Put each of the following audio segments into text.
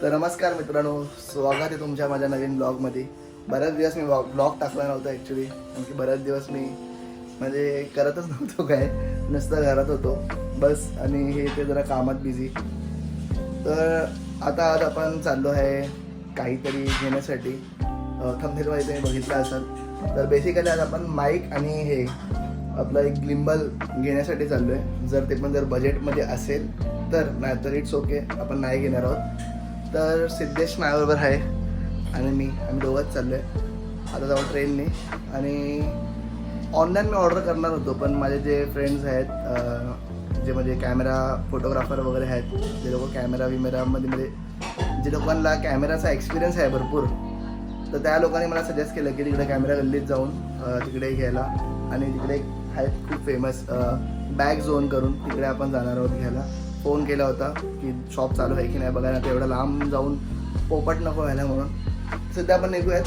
तर नमस्कार मित्रांनो, स्वागत आहे तुमच्या माझ्या नवीन ब्लॉगमध्ये. बऱ्याच दिवस मी ब्लॉग टाकला नव्हता ॲक्च्युली, कारण की बऱ्याच दिवस मी म्हणजे करतच नव्हतो काय, नुसतं घरात होतो बस. आणि हे ते जरा कामात बिझी. तर आता आज आपण चाललो आहे काहीतरी घेण्यासाठी. थंबनेलमध्ये तुम्ही बघितलं असाल. तर बेसिकली आज आपण माईक आणि हे आपलं एक ग्लिम्बल घेण्यासाठी चाललो आहे. जर बजेटमध्ये असेल तर, नाही तर इट्स ओके, आपण नाही घेणार आहोत. तर सिद्धेश माझ्याबरोबर आहे आणि आम्ही दोघंच चाललो आहे आता जाऊ ट्रेनने. आणि ऑनलाईन मी ऑर्डर करणार होतो, पण माझे जे फ्रेंड्स आहेत जे म्हणजे कॅमेरा फोटोग्राफर वगैरे आहेत, जे लोक कॅमेरामध्ये म्हणजे जे लोकांना कॅमेराचा एक्सपिरियन्स आहे भरपूर, तर त्या लोकांनी मला सजेस्ट केलं की तिकडे कॅमेरा गल्लीत जाऊन तिकडे घ्यायला. आणि तिकडे आहेत खूप फेमस बॅग झोन करून, तिकडे आपण जाणार आहोत घ्यायला. फोन केला होता की शॉप चालू आहे की नाही बघायला, तर एवढं लांब जाऊन पोपट नको व्हायला म्हणून सध्या आपण निघूयात.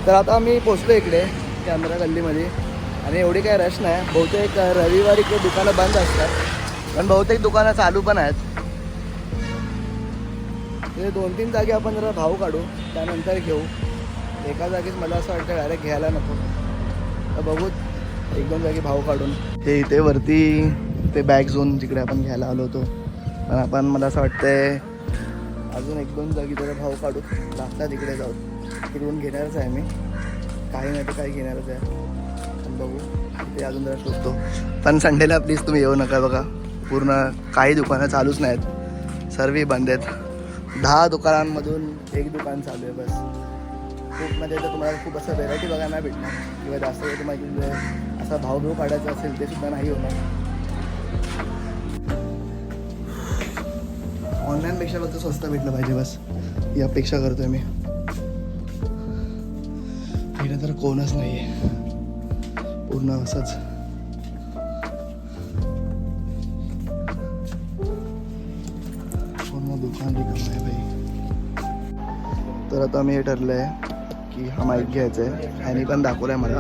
तर आता आम्ही पोचलो इकडे कॅमेरा गल्लीमध्ये. आणि एवढी काय रश नाही. बहुतेक रविवारी ते दुकानं बंद असतात, पण बहुतेक दुकानं चालू पण आहेत. ते 2-3 जागी आपण जरा भाव काढू, त्यानंतर घेऊ. एका जागीच मला असं वाटतं डायरेक्ट घ्यायला नको, तर बघू 1-2 जागी भाव काढून. ते इथे वरती ते बॅग झोन जिकडे आपण घ्यायला आलो होतो, पण आपण मला असं वाटतंय अजून 1-2 जागी जरा भाव काढू, लागतात तिकडे जाऊ. तिकडून घेणारच आहे मी, काही नाही तर काही घेणारच आहे. बघू ते अजून जरा शोधतो. पण संडेला प्लीज तुम्ही येऊ नका. बघा पूर्ण काही दुकानं चालूच नाहीत, सर्व बंद आहेत. 10 दुकानांमधून 1 दुकान चालू आहे बस. खूप म्हणजे तर तुम्हाला खूप असं व्हेरायटी बघायला नाही भेटणार, किंवा जास्त तुम्हाला असा भाव काढायचा असेल ते सुद्धा नाही होणार. ऑनलाईनपेक्षा फक्त स्वस्त भेटलं पाहिजे बस, ही अपेक्षा करतोय मी. इकडे तर कोणच नाही आहे, पूर्ण असंच. पूर्ण दुकान रिकामं आहे भाई. तर आता मी हे ठरलं आहे की हा माईक घ्यायचा आहे. ह्यानी पण दाखवला आहे मला,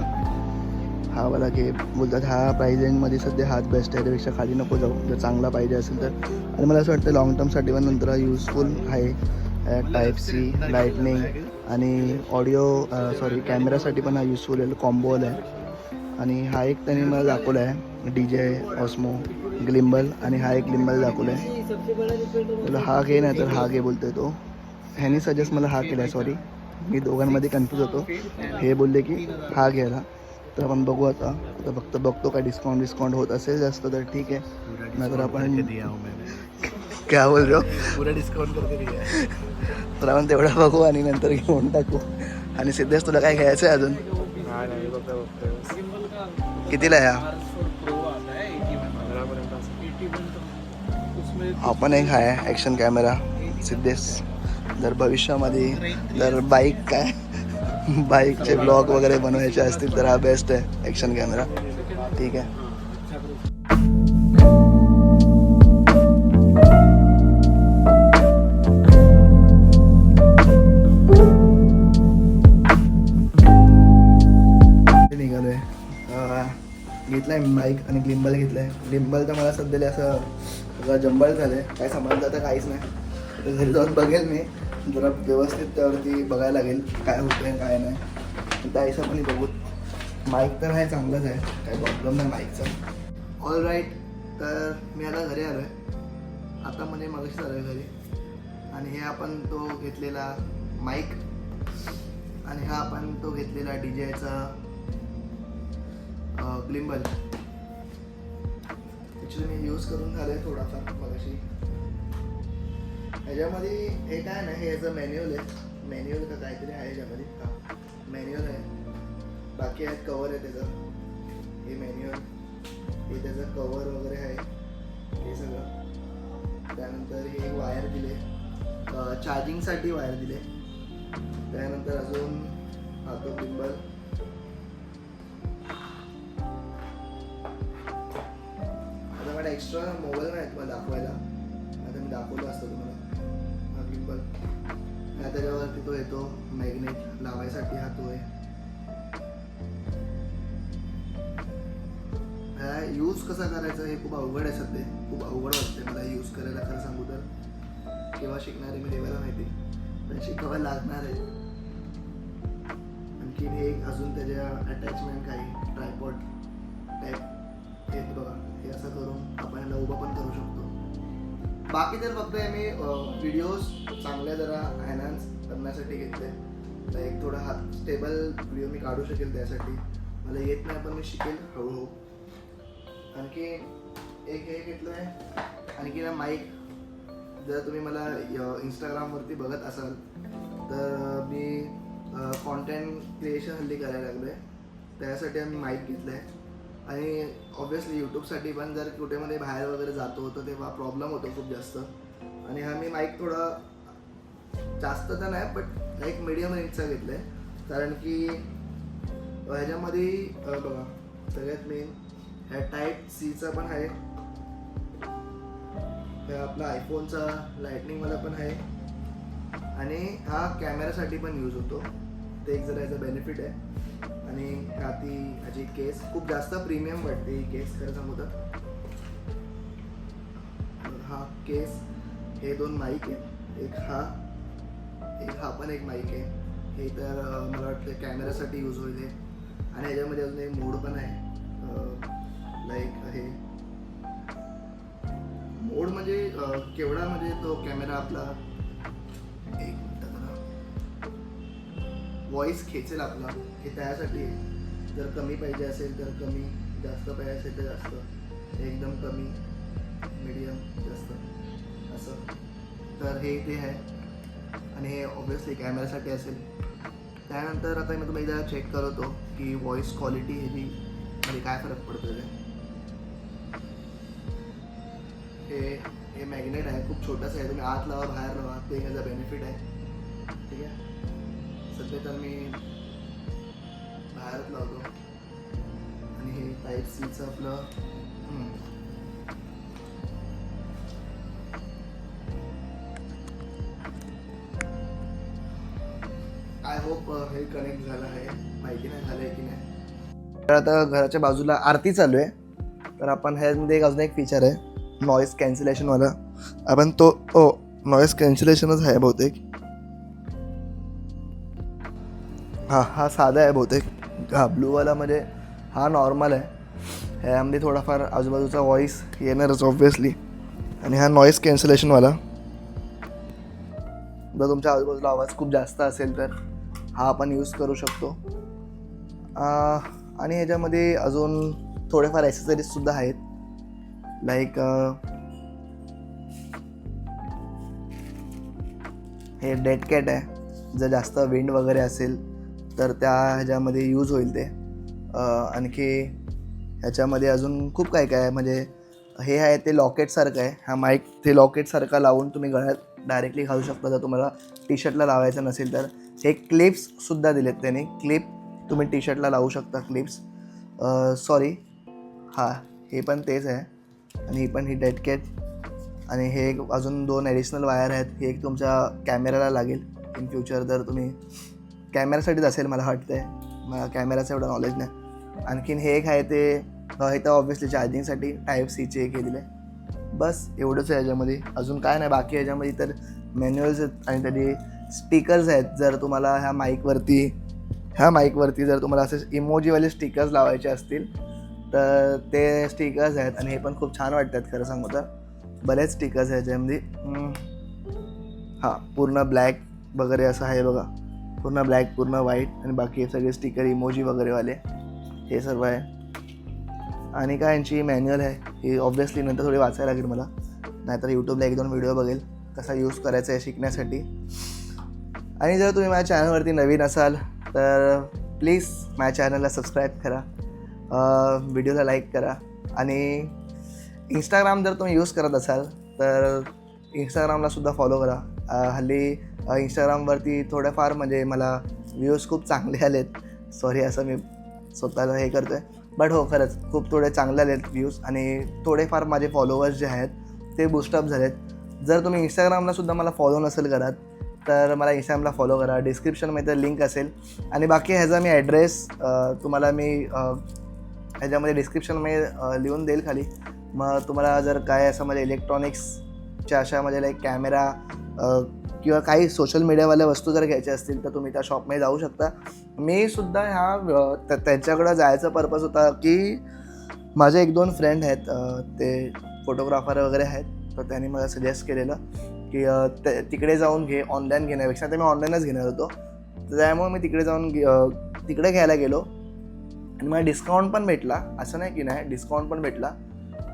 हा वाला घे बोलतात. हा प्राईज रेंजमध्ये सध्या हाच बेस्ट आहे, त्यापेक्षा खाली नको जाऊ जर चांगला पाहिजे असेल तर. आणि मला असं वाटतं लॉंग टर्मसाठी पण नंतर हा यूजफुल आहे. टाईप-सी, लाईटनिंग आणि कॅमेरासाठी पण हा यूजफुल आहे, कॉम्बोल आहे. आणि हा एक त्यांनी मला दाखवला आहे DJ ऑस्मो ग्लिम्बल, आणि हा एक ग्लिम्बल दाखवला आहे. तुला हा घे नाही तर हा घे बोलतोय तो. ह्यानी सजेस्ट मला हा केला आहे, सॉरी मी दोघांमध्ये कन्फ्यूज होतो. हे बोलले की हा घ्यायला. तर आपण बघू आता फक्त बघतो काय डिस्काउंट होत असेल जास्त तर ठीक आहे, नाहीतर आपण काय बोल रहे हो पुरा डिस्काउंट करके दिया. तर आपण तेवढा बघू आणि नंतर घेऊन टाकू. आणि सिद्धेश तुला काय घ्यायचं आहे अजून? कितीला आहे हा? आपण एक आहे ॲक्शन कॅमेरा सिद्धेश. जर भविष्यामध्ये जर बाईकचे ब्लॉग वगैरे बनवायचे असतील तर हा बेस्ट आहे ॲक्शन कॅमेरा. ठीक आहे. निघालोय. घेतलाय माईक आणि ग्लिम्बल घेतलाय. ग्लिम्बल तर मला सध्याला असं सगळं जंबल झालं आहे, काय समजलं तर काहीच नाही. तर घरी जाऊन बघेल मी, जरा व्यवस्थित त्यावरती बघायला लागेल काय होतं आहे काय नाही, त्या हिशोबाने बघू. माईक तर आहे चांगलंच आहे, काही प्रॉब्लेम नाही माईकचा. All right. तर मी आता घरी आलो आहे आता, म्हणजे मगाशीच आलो आहे घरी. आणि हे आपण तो घेतलेला माईक, आणि हा आपण तो घेतलेला DJचा ग्लिम्बल. ॲक्च्युली मी यूज करून झालं आहे थोडाफार मगाशी. ह्याच्यामध्ये हे काय नाही, हे याचं मॅन्युअल आहे, मॅन्युअल का काहीतरी आहे ह्याच्यामध्ये. हा मॅन्युअल आहे, बाकी आहेत कवर आहे त्याचं. हे मॅन्युअल, हे त्याचं कवर वगैरे आहे हे सगळं. त्यानंतर हे वायर दिले, चार्जिंगसाठी वायर दिले. त्यानंतर अजून हा तो गिम्बल. पण एक्स्ट्रा मोबाईल नाही तुम्हाला दाखवायला, आता मी दाखवलं असतं तुम्हाला. हा गिम्बल, हा त्याच्यावरती तो येतो मॅग्नेट लावायसाठी, हा तो आहे. हा यूज कसा करायचा हे खूप अवघड आहे सध्या, खूप अवघड वाटते मला यूज करायला खरं सांगू तर. केव्हा शिकणार आहे मी देवाला माहिती, पण शिकावं लागणार आहे. आणखी हे अजून त्याच्या अटॅचमेंट काही ट्रायपॉड टाईप हे बघा, हे असं करून आपण याला उभं पण करू शकतो. बाकी तर फक्त मी व्हिडिओज चांगल्या जरा एनहान्स करण्यासाठी घेतले, लाईक थोडा हात स्टेबल व्हिडिओ मी काढू शकेल त्यासाठी. मला येत नाही पण मी शिकेल हळूहळू. आणखी एक हे घेतलं आहे, आणखी ना माईक. जर तुम्ही मला इंस्टाग्रामवरती बघत असाल तर मी कॉन्टेंट क्रिएशन हल्ली करायला लागलो आहे, त्यासाठी आम्ही माईक घेतलं आहे. आणि ऑब्व्हियसली यूट्यूबसाठी पण जर कुठेमध्ये बाहेर वगैरे जातो तर तेव्हा प्रॉब्लेम होतो खूप जास्त. आणि हा मी माईक थोडा जास्त तर नाही पण एक मीडियम रेंजचा घेतला आहे, कारण की ह्याच्यामध्ये बघा सगळ्यात मेन ह्या टाईप सीचा पण आहे, आपला आयफोनचा लाइटनिंगवाला पण आहे, आणि हा कॅमेरासाठी पण यूज होतो, ते एक जरा याचा बेनिफिट आहे. आणि ह्याची केस खूप जास्त प्रीमियम वाटते ही केस खरं सांगू तर. हा केस, हे दोन माईक आहे, एक हा पण एक माईक आहे. हे तर मला वाटतं कॅमेरासाठी यूज होईल हे. आणि ह्याच्यामध्ये अजून एक मोड पण आहे, लाईक हे मोड म्हणजे केवढा म्हणजे तो कॅमेरा आपला एक मिनिट व्हॉइस खेचेल आपला, हे त्यासाठी आहे. जर कमी पाहिजे असेल तर कमी, जास्त पाहिजे असेल तर जास्त, एकदम कमी, मीडियम, जास्त असं. तर हे ते आहे, आणि हे ऑब्व्हियसली कॅमेरासाठी असेल. त्यानंतर आता मी तुम्ही एकदा चेक करतो की व्हॉइस क्वालिटी ह्याची मध्ये काय फरक पडतो ते. हे मॅग्नेट आहे, खूप छोटंसं आहे, तुम्ही आत लावा बाहेर लावा, ते ह्याचा बेनिफिट आहे. ठीक आहे, सध्या तर मी बाहेरच लावतो. आणि हे टाईप सीचं आपलं आय होप हे कनेक्ट झालं आहे, माहिती नाही झालं आहे की नाही. तर आता घराच्या बाजूला आरती चालू आहे, तर आपण ह्यामध्ये अजून एक फीचर आहे नॉईस कॅन्सलेशनवाला. आपण तो नॉईस कॅन्सलेशनच आहे बहुतेक. हा साधा आहे बहुतेक. हा ब्लूवाला म्हणजे हा नॉर्मल आहे. ह्यामध्ये थोडाफार आजूबाजूचा व्हॉइस येणारच ऑब्व्हियसली. आणि हा नॉईस कॅन्सलेशनवाला, जर तुमच्या आजूबाजूला आवाज खूप जास्त असेल तर हा आपण यूज करू शकतो. आणि ह्याच्यामध्ये अजून थोडेफार ॲक्सेसरीजसुद्धा आहेत, लाईक हे डेड कॅट आहे, जर जास्त विंड वगैरे असेल तर त्या ह्याच्यामध्ये यूज होईल ते. आणखी ह्याच्यामध्ये अजून खूप काय काय आहे, म्हणजे हे आहे ते लॉकेटसारखं आहे. हा माईक ते लॉकेटसारखा लावून तुम्ही गळ्यात डायरेक्टली घालू शकता, जर तुम्हाला टी शर्टला लावायचं नसेल तर. हे क्लिप्ससुद्धा दिलेत त्यांनी, क्लिप तुम्ही टी शर्टला लावू शकता, क्लिप्स. सॉरी, हे पण तेच आहे. आणि ही पण ही डेड कॅट. आणि हे एक अजून 2 ॲडिशनल वायर आहेत. हे एक तुमच्या कॅमेराला लागेल इन फ्युचर, जर तुम्ही कॅमेरासाठीच असेल मला वाटतं आहे, मला कॅमेराचं एवढं नॉलेज नाही. आणखीन हे एक आहे ते हे तर ऑब्व्हियसली चार्जिंगसाठी टाईप सीचे एक हे दिले. बस एवढंच आहे ह्याच्यामध्ये, अजून काय नाही. बाकी ह्याच्यामध्ये तर मॅन्युअल्स आहेत आणि त्याचे स्टिकर्स आहेत. जर तुम्हाला ह्या माईकवरती जर तुम्हाला असे इमोजीवाले स्टिकर्स लावायचे असतील तर ते स्टिकर्स आहेत. आणि हे पण खूप छान वाटतात खरं सांगू तर. बरेच स्टिकर्स आहेत ज्यामध्ये पूर्ण ब्लॅक वगैरे असं आहे बघा, पूर्ण ब्लॅक, पूर्ण व्हाईट, आणि बाकी सगळे स्टिकर इमोजी वगैरेवाले हे सर्व आहे. आणि काय यांची मॅन्युअल आहे, ही ऑब्व्हियसली नंतर थोडी वाचायला लागेल मला, नाहीतर यूट्यूबला 1-2 व्हिडिओ बघेल कसा यूज करायचा आहे शिकण्यासाठी. आणि जर तुम्ही माझ्या चॅनलवरती नवीन असाल तर प्लीज माझ्या चॅनलला सबस्क्राईब करा, व्हिडिओला लाईक करा. आणि इंस्टाग्राम जर तुम्ही यूज करत असाल तर इंस्टाग्रामलासुद्धा फॉलो करा. हल्ली इंस्टाग्रामवरती थोडंफार म्हणजे मला व्ह्यूज खूप चांगले आलेत. सॉरी, असं मी स्वतःला हे करतो आहे, बट हो खरंच खूप थोडे चांगले आलेत व्ह्यूज आणि थोडेफार माझे फॉलोअर्स जे आहेत ते बूस्टअप झालेत. जर तुम्ही इंस्टाग्रामला सुद्धा मला फॉलो नसेल करत तर मला इंस्टाग्रामला फॉलो करा, डिस्क्रिप्शनमध्ये लिंक असेल. आणि बाकी ह्याचा मी ॲड्रेस तुम्हाला मी ह्याच्यामध्ये डिस्क्रिप्शनमध्ये लिहून देईल खाली. मग तुम्हाला जर काय असं म्हणजे इलेक्ट्रॉनिक्सच्या अशा म्हणजे लाईक कॅमेरा किंवा काही सोशल मीडियावाल्या वस्तू जर घ्यायच्या असतील तर तुम्ही त्या शॉपमध्ये जाऊ शकता. मी सुद्धा त्यांच्याकडं जायचा पर्पज होता की माझे 1-2 फ्रेंड आहेत, ते फोटोग्राफर वगैरे आहेत. तर त्यांनी मला सजेस्ट केलेलं की तिकडे जाऊन घे, ऑनलाईन घेण्यापेक्षा. तर मी ऑनलाईनच घेणार होतो. तर त्यामुळे मी तिकडे जाऊन तिकडे घ्यायला गेलो आणि मला डिस्काउंट पण भेटला. असं नाही की नाही, डिस्काउंट पण भेटला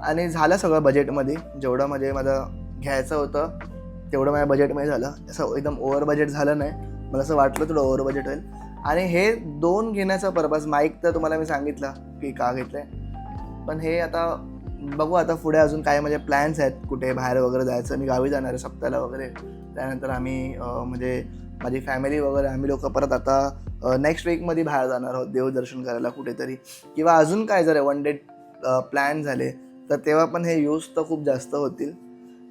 आणि झालं सगळं बजेटमध्ये. जेवढं म्हणजे माझं घ्यायचं होतं तेवढं माझ्या बजेटमध्ये झालं. असं एकदम ओव्हर बजेट झालं नाही. मला असं वाटलं थोडं ओव्हर बजेट होईल. आणि हे 2 घेण्याचा पर्पज, माईक तर तुम्हाला मी सांगितलं की का घेतलं आहे. पण हे आता बघू, आता पुढे अजून काय म्हणजे प्लॅन्स आहेत कुठे बाहेर वगैरे जायचं. मी गावी जाणार आहे सप्त्याला वगैरे. त्यानंतर आम्ही म्हणजे माझी फॅमिली वगैरे आम्ही लोक परत आता नेक्स्ट वीकमध्ये बाहेर जाणार आहोत देवदर्शन करायला कुठेतरी. किंवा अजून काय जर वन डे प्लॅन झाले तर तेव्हा पण हे यूज तर खूप जास्त होतील.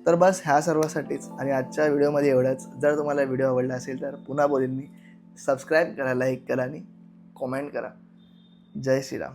तर बस ह्या सर्वासाठीच आणि आजच्या व्हिडिओमध्ये एवढंच. जर तुम्हाला व्हिडिओ आवडला असेल तर पुन्हा बोलेन मी, सबस्क्राईब करा, लाईक करा आणि कॉमेंट करा. जय श्रीराम.